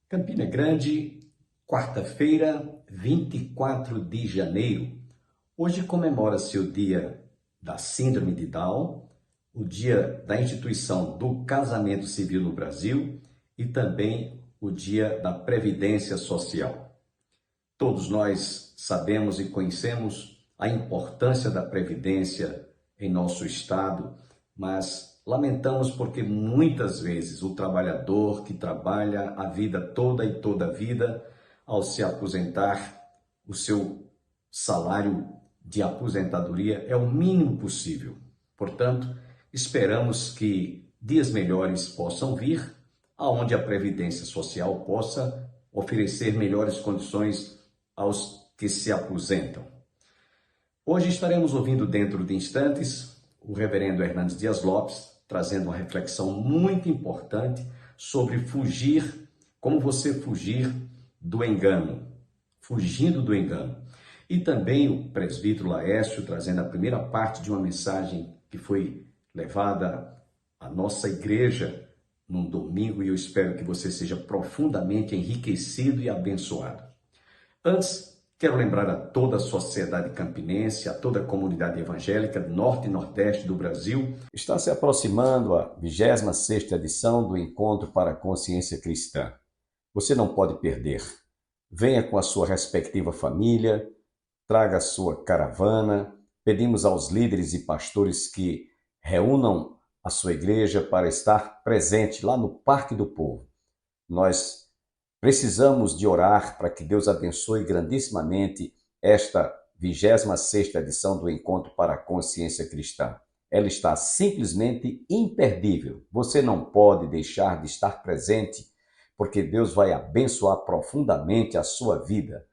Campina Grande, quarta-feira, 24 de janeiro. Hoje comemora-se o dia da Síndrome de Down, o dia da instituição do casamento civil no Brasil e também o dia da Previdência Social. Todos nós sabemos e conhecemos a importância da Previdência em nosso Estado, mas lamentamos porque muitas vezes o trabalhador que trabalha a vida toda e toda a vida, ao se aposentar, o seu salário de aposentadoria é o mínimo possível. Portanto, esperamos que dias melhores possam vir, aonde a Previdência Social possa oferecer melhores condições aos que se aposentam. Hoje estaremos ouvindo dentro de instantes o reverendo Hernandes Dias Lopes, trazendo uma reflexão muito importante sobre fugir, como você fugir do engano, fugindo do engano. E também o presbítero Laércio trazendo a primeira parte de uma mensagem que foi levada à nossa igreja num domingo, e eu espero que você seja profundamente enriquecido e abençoado. Antes, quero lembrar a toda a sociedade campinense, a toda a comunidade evangélica do Norte e Nordeste do Brasil. Está se aproximando a 26ª edição do Encontro para a Consciência Cristã. Você não pode perder. Venha com a sua respectiva família, traga a sua caravana. Pedimos aos líderes e pastores que reúnam a sua igreja para estar presente lá no Parque do Povo. Nós precisamos de orar para que Deus abençoe grandissimamente esta 26ª edição do Encontro para a Consciência Cristã. Ela está simplesmente imperdível. Você não pode deixar de estar presente, porque Deus vai abençoar profundamente a sua vida.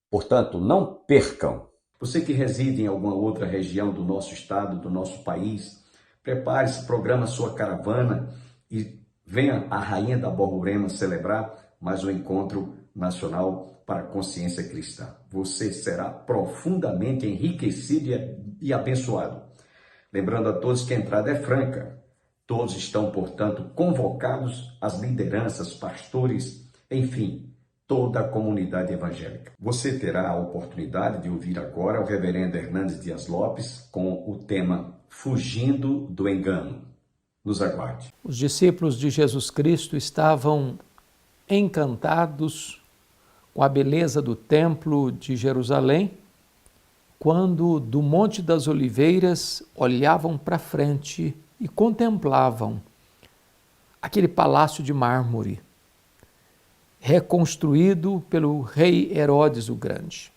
Portanto, não percam. Você que reside em alguma outra região do nosso estado, do nosso país, prepare-se, programa sua caravana e venha a Rainha da Borborema celebrar mais um encontro nacional para a consciência cristã. Você será profundamente enriquecido e abençoado. Lembrando a todos que a entrada é franca. Todos estão, portanto, convocados, as lideranças, pastores, enfim, toda a comunidade evangélica. Você terá a oportunidade de ouvir agora o reverendo Hernandes Dias Lopes com o tema Fugindo do Engano. Nos aguarde. Os discípulos de Jesus Cristo estavam encantados com a beleza do templo de Jerusalém, quando do Monte das Oliveiras olhavam para frente e contemplavam aquele palácio de mármore, reconstruído pelo rei Herodes o Grande.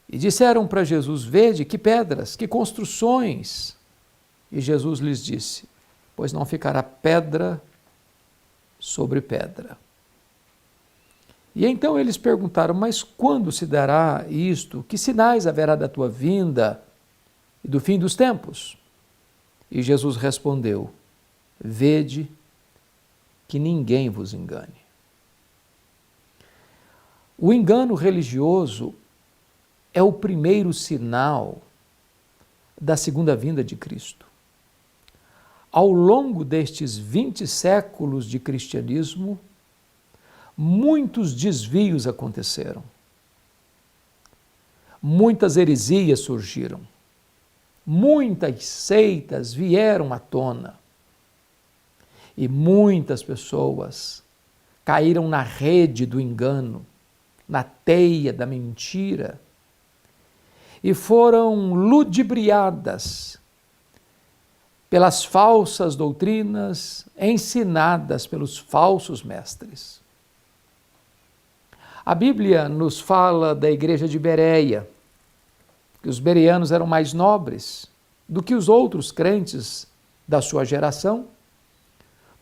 E disseram para Jesus: vede que pedras, que construções. E Jesus lhes disse: pois não ficará pedra sobre pedra. E então eles perguntaram: mas quando se dará isto? Que sinais haverá da tua vinda e do fim dos tempos? E Jesus respondeu: vede que ninguém vos engane. O engano religioso é o primeiro sinal da segunda vinda de Cristo. Ao longo destes 20 séculos de cristianismo, muitos desvios aconteceram. Muitas heresias surgiram. Muitas seitas vieram à tona. E muitas pessoas caíram na rede do engano, na teia da mentira, e foram ludibriadas pelas falsas doutrinas ensinadas pelos falsos mestres. A Bíblia nos fala da igreja de Bereia, que os bereanos eram mais nobres do que os outros crentes da sua geração,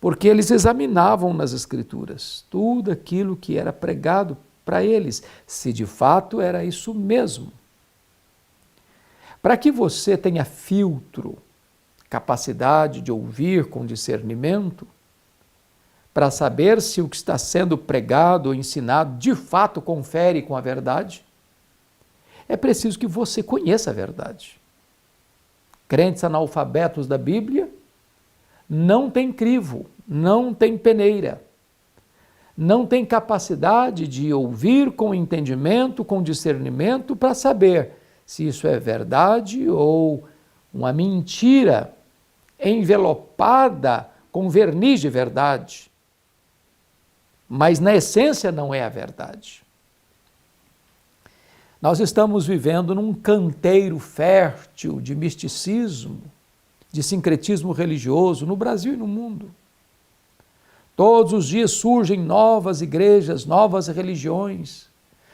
porque eles examinavam nas Escrituras tudo aquilo que era pregado para eles, se de fato era isso mesmo. Para que você tenha filtro, capacidade de ouvir com discernimento, para saber se o que está sendo pregado ou ensinado de fato confere com a verdade, é preciso que você conheça a verdade. Crentes analfabetos da Bíblia não têm crivo, não têm peneira, não tem capacidade de ouvir com entendimento, com discernimento, para saber se isso é verdade ou uma mentira envelopada com verniz de verdade. Mas na essência não é a verdade. Nós estamos vivendo num canteiro fértil de misticismo, de sincretismo religioso no Brasil e no mundo. Todos os dias surgem novas igrejas, novas religiões,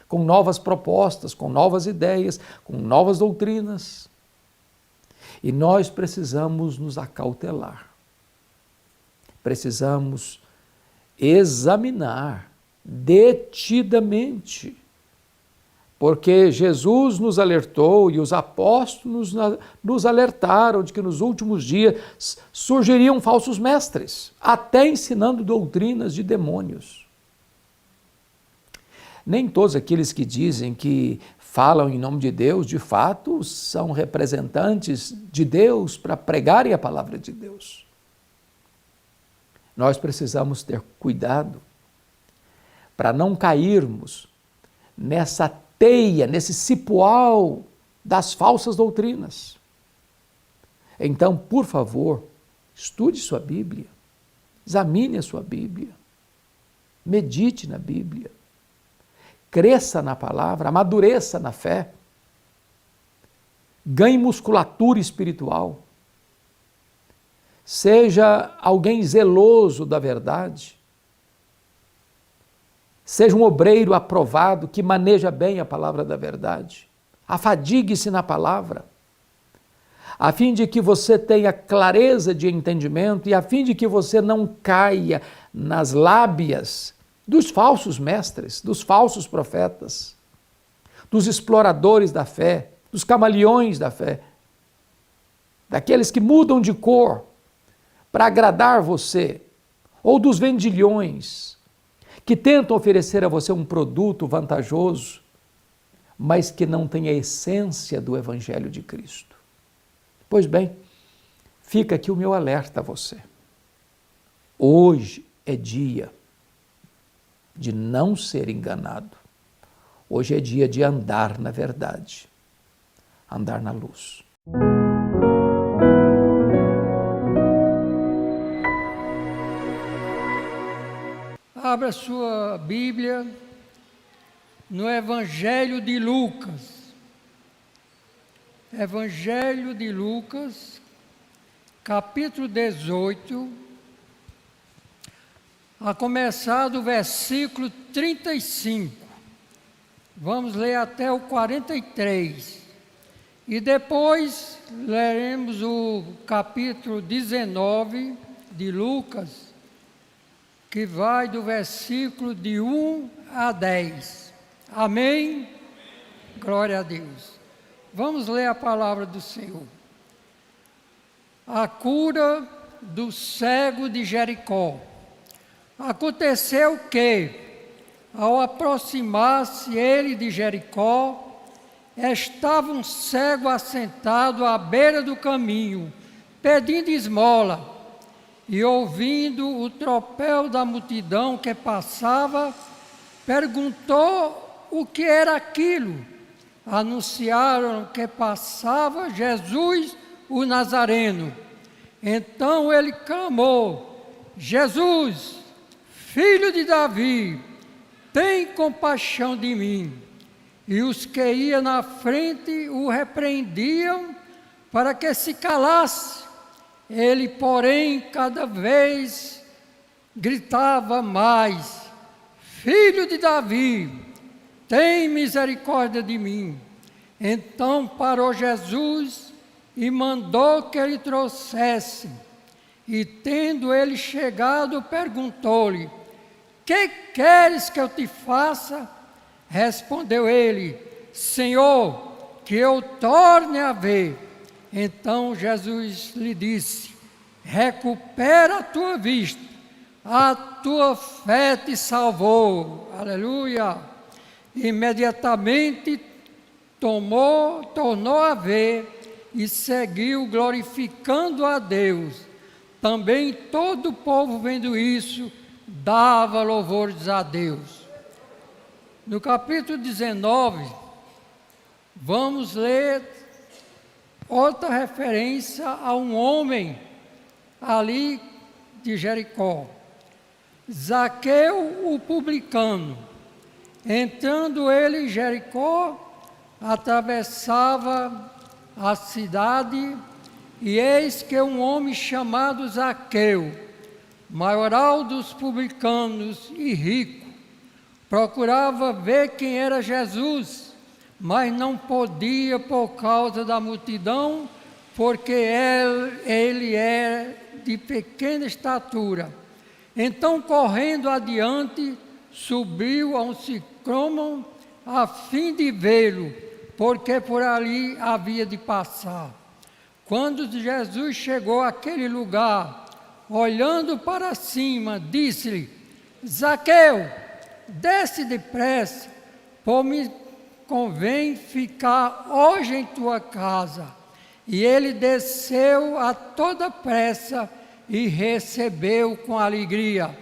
com novas propostas, com novas ideias, com novas doutrinas. E nós precisamos nos acautelar. Precisamos examinar detidamente, porque Jesus nos alertou e os apóstolos nos alertaram de que nos últimos dias surgiriam falsos mestres, até ensinando doutrinas de demônios. Nem todos aqueles que dizem que falam em nome de Deus, de fato, são representantes de Deus para pregarem a palavra de Deus. Nós precisamos ter cuidado para não cairmos nessa teia, nesse cipoal das falsas doutrinas. Então, por favor, estude sua Bíblia, examine a sua Bíblia, medite na Bíblia, cresça na palavra, amadureça na fé, ganhe musculatura espiritual, seja alguém zeloso da verdade, seja um obreiro aprovado que maneja bem a palavra da verdade, afadigue-se na palavra, a fim de que você tenha clareza de entendimento e a fim de que você não caia nas lábias dos falsos mestres, dos falsos profetas, dos exploradores da fé, dos camaleões da fé, daqueles que mudam de cor para agradar você, ou dos vendilhões que tentam oferecer a você um produto vantajoso, mas que não tem a essência do Evangelho de Cristo. Pois bem, fica aqui o meu alerta a você. Hoje é dia de não ser enganado. Hoje é dia de andar na verdade, andar na luz. Abra sua Bíblia no Evangelho de Lucas. Evangelho de Lucas, capítulo 18, a começar do versículo 35. Vamos ler até o 43. E depois leremos o capítulo 19 de Lucas, que vai do versículo de 1 a 10. Amém? Glória a Deus. Vamos ler a palavra do Senhor. A cura do cego de Jericó. Aconteceu que, ao aproximar-se ele de Jericó, estava um cego assentado à beira do caminho, pedindo esmola. E ouvindo o tropel da multidão que passava, perguntou o que era aquilo. Anunciaram que passava Jesus, o Nazareno. Então ele clamou: Jesus, filho de Davi, tem compaixão de mim. E os que iam na frente o repreendiam para que se calasse. Ele, porém, cada vez gritava mais: Filho de Davi, tem misericórdia de mim. Então parou Jesus e mandou que ele trouxesse. E tendo ele chegado, perguntou-lhe: Que queres que eu te faça? Respondeu ele: Senhor, que eu torne a ver. Então Jesus lhe disse: recupera a tua vista, a tua fé te salvou. Aleluia! Imediatamente tornou a ver e seguiu glorificando a Deus. Também todo o povo vendo isso dava louvores a Deus. No capítulo 19, vamos ler outra referência a um homem ali de Jericó. Zaqueu, o publicano. Entrando ele em Jericó, atravessava a cidade, e eis que um homem chamado Zaqueu, maioral dos publicanos e rico, procurava ver quem era Jesus, mas não podia por causa da multidão, porque ele era de pequena estatura. Então, correndo adiante, subiu a um sicômoro a fim de vê-lo, porque por ali havia de passar. Quando Jesus chegou àquele lugar, olhando para cima, disse-lhe: Zaqueu, desce depressa, pois me convém ficar hoje em tua casa. E ele desceu a toda pressa e recebeu com alegria.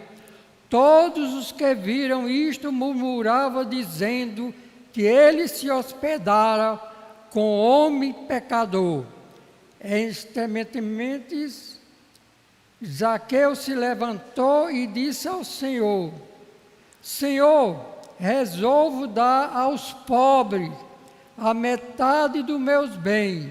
Todos os que viram isto murmuravam, dizendo que ele se hospedara com homem pecador. Instantaneamente, Zaqueu se levantou e disse ao Senhor: Senhor, resolvo dar aos pobres a metade dos meus bens,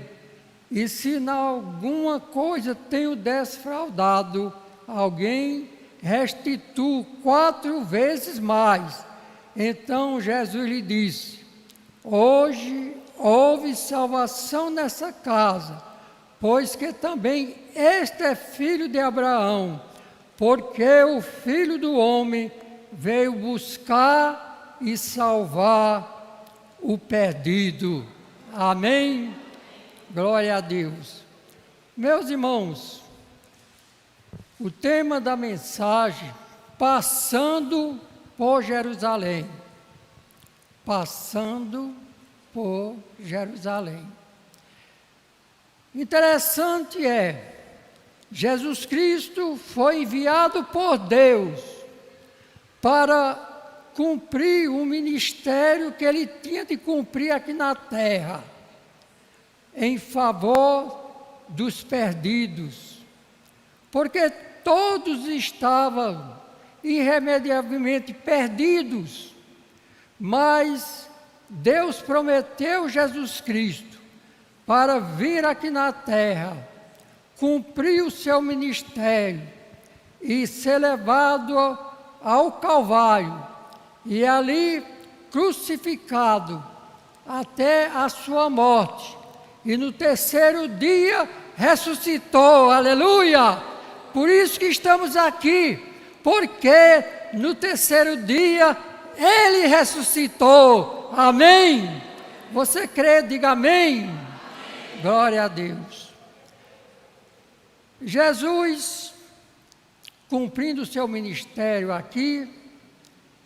e se em alguma coisa tenho defraudado alguém, restituo 4 vezes mais. Então Jesus lhe disse: hoje houve salvação nessa casa, pois que também este é filho de Abraão, porque o Filho do Homem veio buscar e salvar o perdido. Amém? Glória a Deus. Meus irmãos, o tema da mensagem, passando por Jerusalém. Passando por Jerusalém. Interessante Jesus Cristo foi enviado por Deus para cumprir o ministério que ele tinha de cumprir aqui na terra, em favor dos perdidos, porque todos estavam irremediavelmente perdidos, mas Deus prometeu Jesus Cristo para vir aqui na terra, cumprir o seu ministério e ser levado ao Calvário, e ali crucificado até a sua morte, e no terceiro dia ressuscitou, aleluia! Por isso que estamos aqui, porque no terceiro dia ele ressuscitou, amém? Você crê? Diga amém. Glória a Deus. Jesus, cumprindo o seu ministério aqui,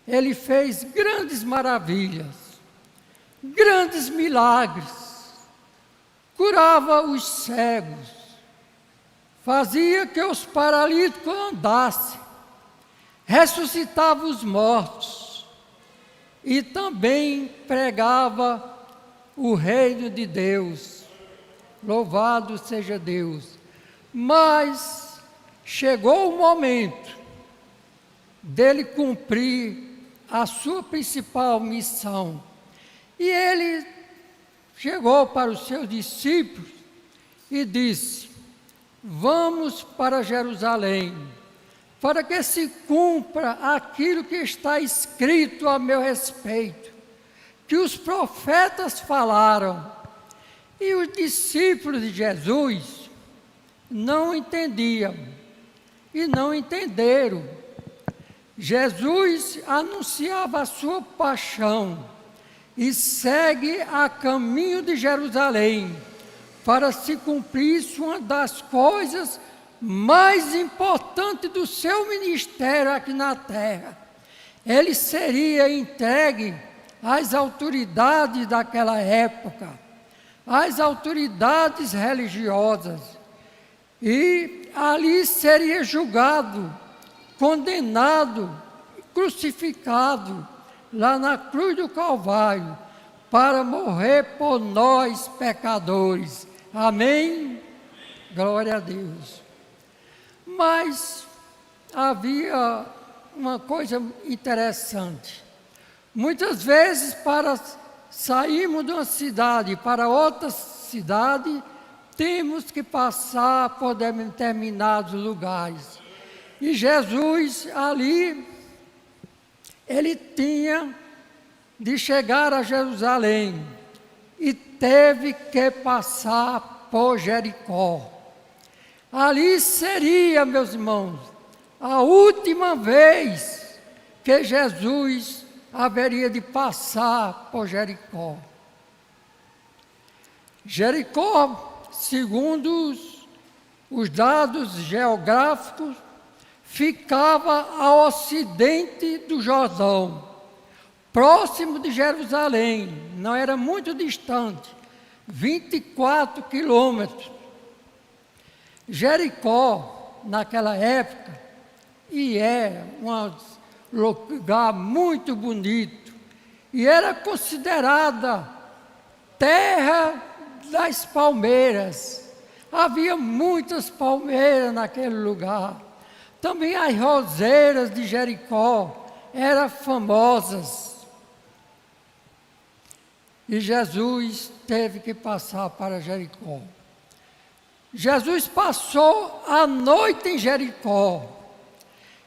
ele fez grandes maravilhas, grandes milagres, curava os cegos, fazia que os paralíticos andassem, ressuscitava os mortos e também pregava o reino de Deus. Louvado seja Deus. Mas chegou o momento dele cumprir a sua principal missão. E ele chegou para os seus discípulos e disse: vamos para Jerusalém, para que se cumpra aquilo que está escrito a meu respeito, que os profetas falaram. E os discípulos de Jesus não entendiam e não entenderam. Jesus anunciava a sua paixão e segue a caminho de Jerusalém para se cumprir uma das coisas mais importantes do seu ministério aqui na terra. Ele seria entregue às autoridades daquela época, às autoridades religiosas, e ali seria julgado condenado, crucificado lá na cruz do Calvário, para morrer por nós pecadores. Amém? Glória a Deus. Mas havia uma coisa interessante. Muitas vezes, para sairmos de uma cidade para outra cidade, temos que passar por determinados lugares. E Jesus ali, ele tinha de chegar a Jerusalém e teve que passar por Jericó. Ali seria, meus irmãos, a última vez que Jesus haveria de passar por Jericó. Jericó, segundo os dados geográficos, ficava ao ocidente do Jordão, próximo de Jerusalém, não era muito distante, 24 quilômetros. Jericó, naquela época, e é um lugar muito bonito, e era considerada terra das palmeiras. Havia muitas palmeiras naquele lugar. Também as roseiras de Jericó eram famosas. E Jesus teve que passar para Jericó. Jesus passou a noite em Jericó.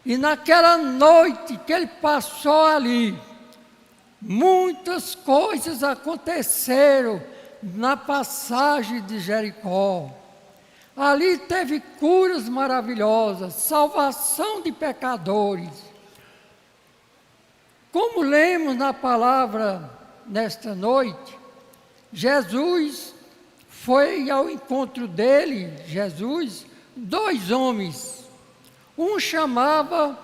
E naquela noite que ele passou ali, muitas coisas aconteceram na passagem de Jericó. Ali teve curas maravilhosas, salvação de pecadores. Como lemos na palavra nesta noite, Jesus foi ao encontro dele, dois homens. Um chamava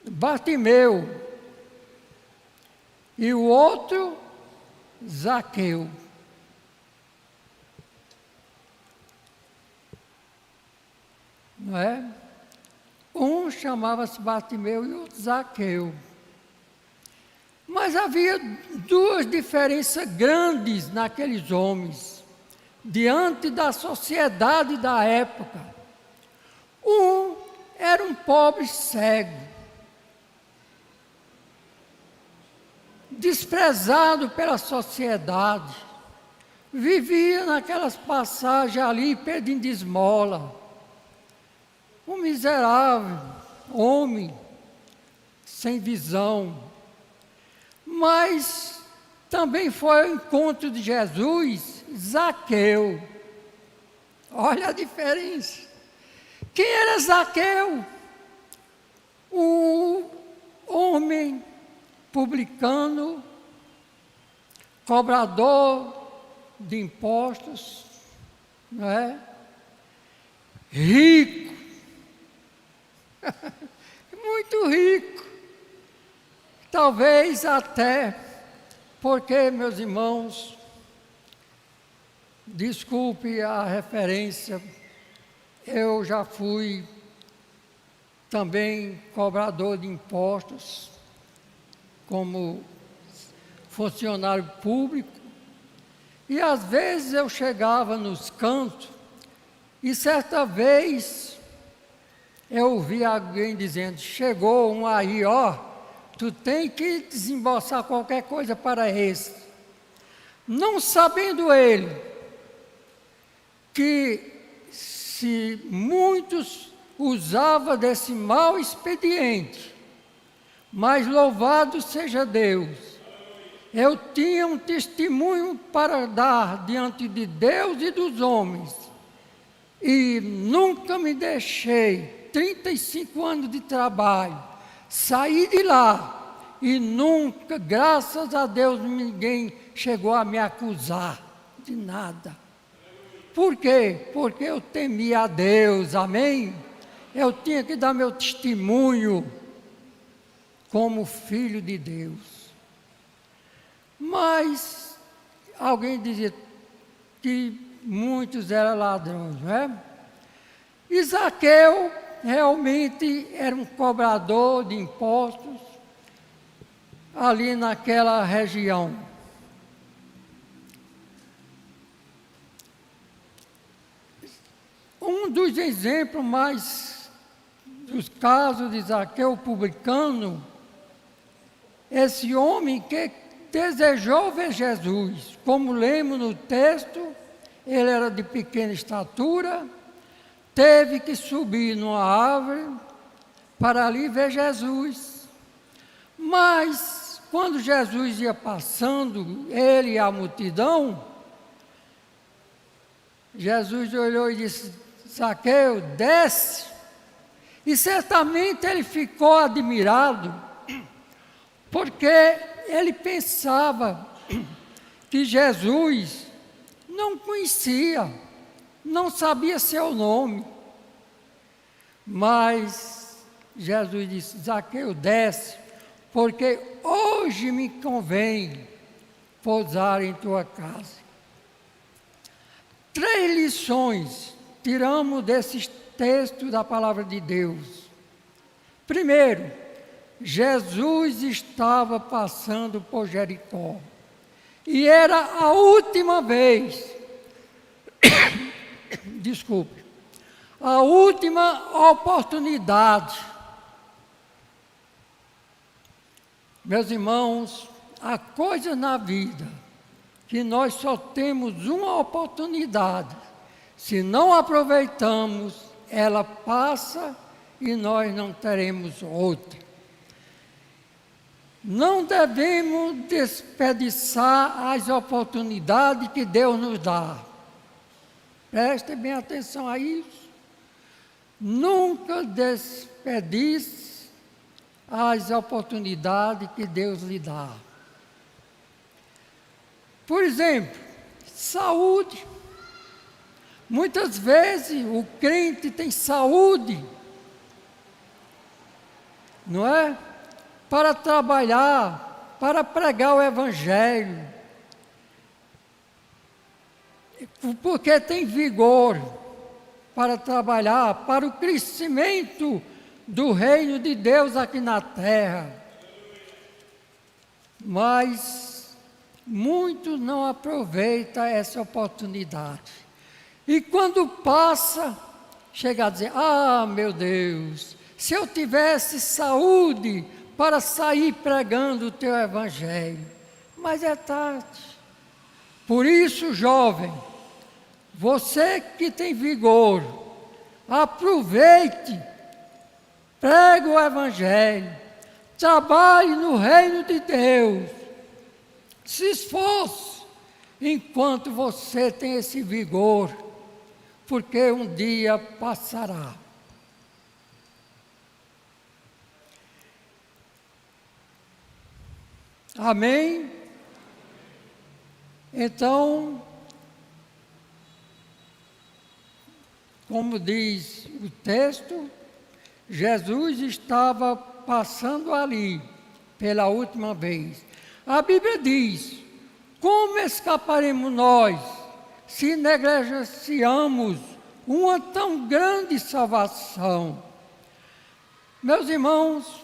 Bartimeu e o outro Zaqueu. Não é? Um chamava-se Bartimeu e o outro Zaqueu. Mas havia duas diferenças grandes naqueles homens, diante da sociedade da época. Um era um pobre cego, desprezado pela sociedade, vivia naquelas passagens ali pedindo esmola. Um miserável homem, sem visão. Mas também foi ao encontro de Jesus, Zaqueu. Olha a diferença. Quem era Zaqueu? Um homem publicano, cobrador de impostos, não é? Rico, muito rico. Talvez até porque, meus irmãos, desculpe a referência, eu já fui também cobrador de impostos, como funcionário público, e às vezes eu chegava nos cantos, e certa vez eu ouvi alguém dizendo: chegou um aí, ó, tu tem que desembolsar qualquer coisa para esse. Não sabendo ele que se muitos usavam desse mau expediente, mas louvado seja Deus, eu tinha um testemunho para dar diante de Deus e dos homens, e nunca me deixei, 35 anos de trabalho, saí de lá e nunca, graças a Deus, ninguém chegou a me acusar de nada. Por quê? Porque eu temia a Deus, amém? Eu tinha que dar meu testemunho como filho de Deus. Mas alguém dizia que muitos eram ladrões, não é? E Zaqueu realmente era um cobrador de impostos ali naquela região. Um dos exemplos mais dos casos de Zaqueu publicano, esse homem que desejou ver Jesus. Como lemos no texto, ele era de pequena estatura, teve que subir numa árvore para ali ver Jesus. Mas, quando Jesus ia passando, ele e a multidão, Jesus olhou e disse: Zaqueu, desce. E certamente ele ficou admirado, porque ele pensava que Jesus não conhecia, não sabia seu nome. Mas Jesus disse: Zaqueu, desce, porque hoje me convém pousar em tua casa. 3 lições tiramos desses textos da palavra de Deus. Primeiro, Jesus estava passando por Jericó. E era a última vez, desculpe, a última oportunidade. Meus irmãos, há coisas na vida que nós só temos uma oportunidade. Se não aproveitamos, ela passa e nós não teremos outra. Não devemos desperdiçar as oportunidades que Deus nos dá. Prestem bem atenção a isso. Nunca desperdice as oportunidades que Deus lhe dá. Por exemplo, saúde. Muitas vezes o crente tem saúde, não é? Para trabalhar, para pregar o Evangelho, porque tem vigor para trabalhar, para o crescimento do reino de Deus aqui na terra. Mas muitos não aproveitam essa oportunidade. E quando passa, chega a dizer: ah, meu Deus, se eu tivesse saúde para sair pregando o teu Evangelho. Mas é tarde. Por isso, jovem, você que tem vigor, aproveite, pregue o Evangelho, trabalhe no reino de Deus, se esforce enquanto você tem esse vigor, porque um dia passará. Amém? Então, como diz o texto, Jesus estava passando ali pela última vez. A Bíblia diz: como escaparemos nós se negligenciamos uma tão grande salvação? Meus irmãos,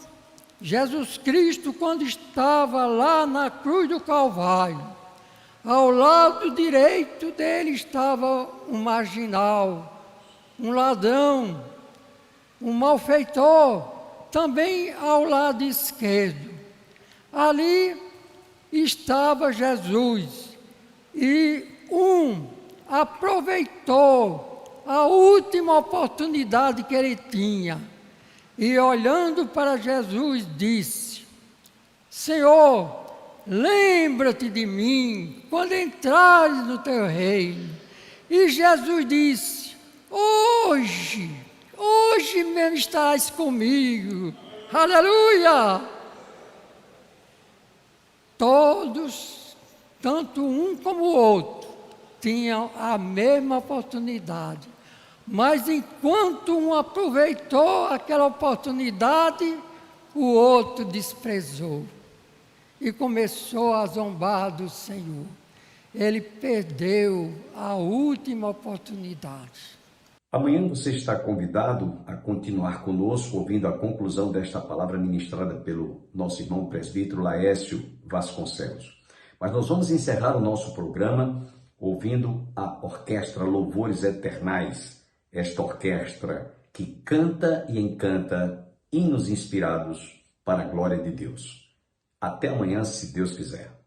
Jesus Cristo, quando estava lá na cruz do Calvário, ao lado direito dele estava um marginal, um ladrão, um malfeitor, também ao lado esquerdo. Ali estava Jesus, e aproveitou a última oportunidade que ele tinha, e olhando para Jesus disse: Senhor, lembra-te de mim quando entrares no teu reino. E Jesus disse: hoje mesmo estarás comigo. Aleluia! Todos, tanto um como o outro, tinham a mesma oportunidade. Mas enquanto um aproveitou aquela oportunidade, o outro desprezou e começou a zombar do Senhor. Ele perdeu a última oportunidade. Amanhã você está convidado a continuar conosco, ouvindo a conclusão desta palavra ministrada pelo nosso irmão presbítero Laércio Vasconcelos. Mas nós vamos encerrar o nosso programa ouvindo a Orquestra Louvores Eternais, esta orquestra que canta e encanta hinos inspirados para a glória de Deus. Até amanhã, se Deus quiser.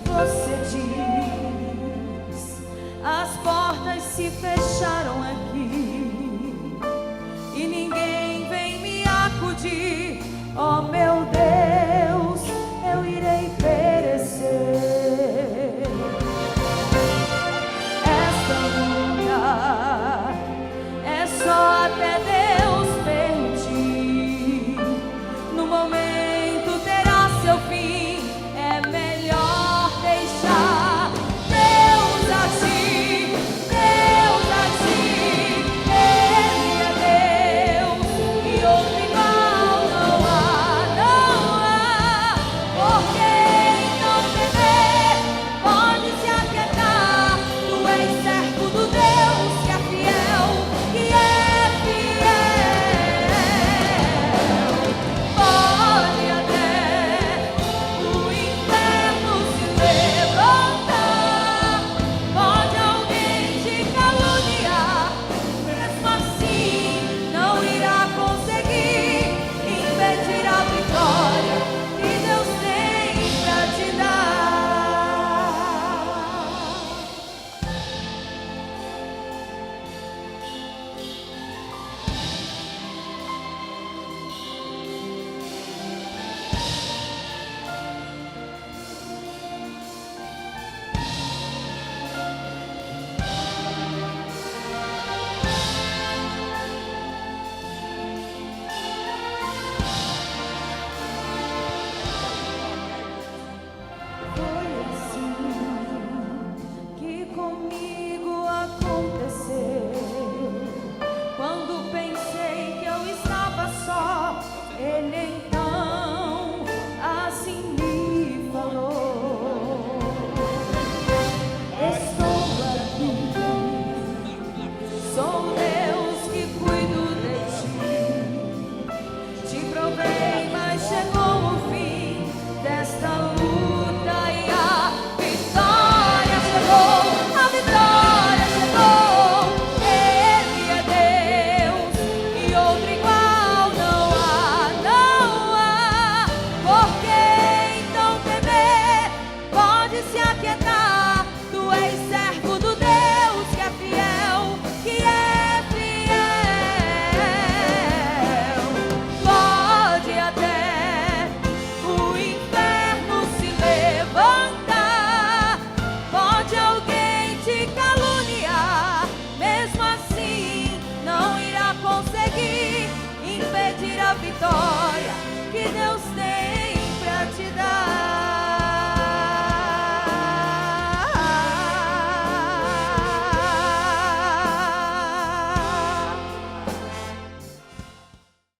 Você diz